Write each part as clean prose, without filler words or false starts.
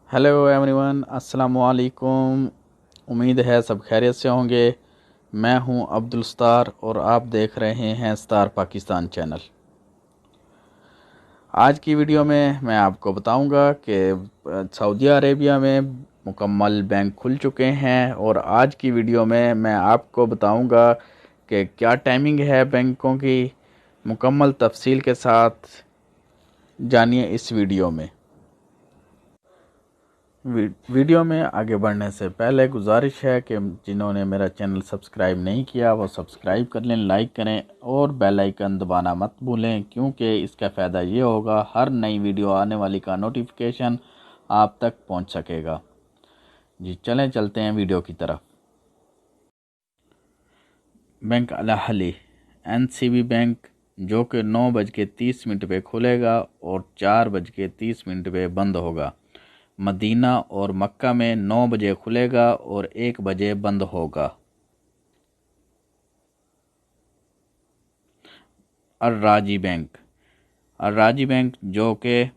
Hello everyone, अस्सलाम वालेकुम। उम्मीद है सब खैरियत से होंगे। मैं हूं अब्दुल स्तार और आप देख रहे हैं स्टार पाकिस्तान चैनल। आज की वीडियो में मैं आपको बताऊंगा कि सऊदी अरेबिया में मुकम्मल बैंक खुल चुके हैं और आज की वीडियो में मैं आपको बताऊंगा कि क्या टाइमिंग है बैंकों की। मुकम्मल तफसील के साथ जानिए इस वीडियो में। वीडियो में आगे बढ़ने से पहले गुजारिश है कि जिन्होंने मेरा चैनल सब्सक्राइब नहीं किया वो सब्सक्राइब कर लें, लाइक करें और बेल आइकन दबाना मत भूलें, क्योंकि इसका फ़ायदा ये होगा हर नई वीडियो आने वाली का नोटिफिकेशन आप तक पहुंच सकेगा। जी चलें, चलते हैं वीडियो की तरफ। Bank Al Ahli NCB bank जो कि 9:30 पे खुलेगा और 4:30 पे बंद होगा। मदीना और मक्का में 9 बजे खुलेगा और 1 बजे बंद होगा। अर्राजी बैंक जो कि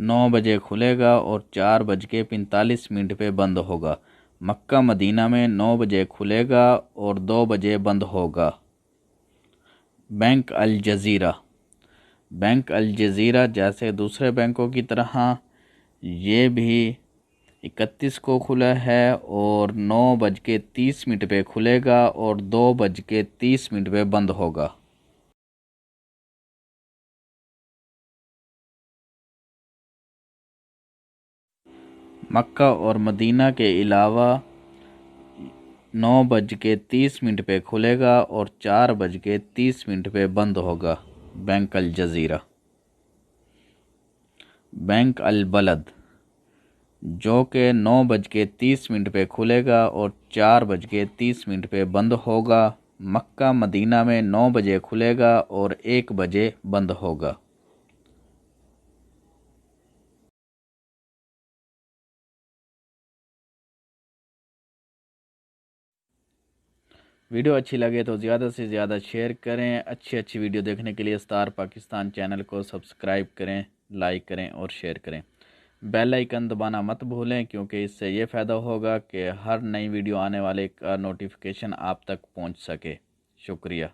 9 बजे खुलेगा और 4:45 पे बंद होगा। मक्का मदीना में 9 बजे खुलेगा और 2 बजे बंद होगा। बैंक अल जज़ीरा जैसे दूसरे बैंकों की तरह ये भी 31 को खुला है और 9:30 पे खुलेगा और 2:30 पे बंद होगा। मक्का और मदीना के अलावा 9:30 पे खुलेगा और 4:30 पे बंद होगा। Bank Al Jazira. Bank Al Bilad जो कि 9:30 पे खुलेगा और 4:30 पे बंद होगा। मक्का मदीना में 9 बजे खुलेगा और 1 बजे बंद होगा। वीडियो अच्छी लगे तो ज़्यादा से ज़्यादा शेयर करें। अच्छी वीडियो देखने के लिए स्टार पाकिस्तान चैनल को सब्सक्राइब करें, लाइक करें और शेयर करें। बेल आइकन दबाना मत भूलें, क्योंकि इससे ये फ़ायदा होगा कि हर नई वीडियो आने वाले का नोटिफिकेशन आप तक पहुंच सके। शुक्रिया।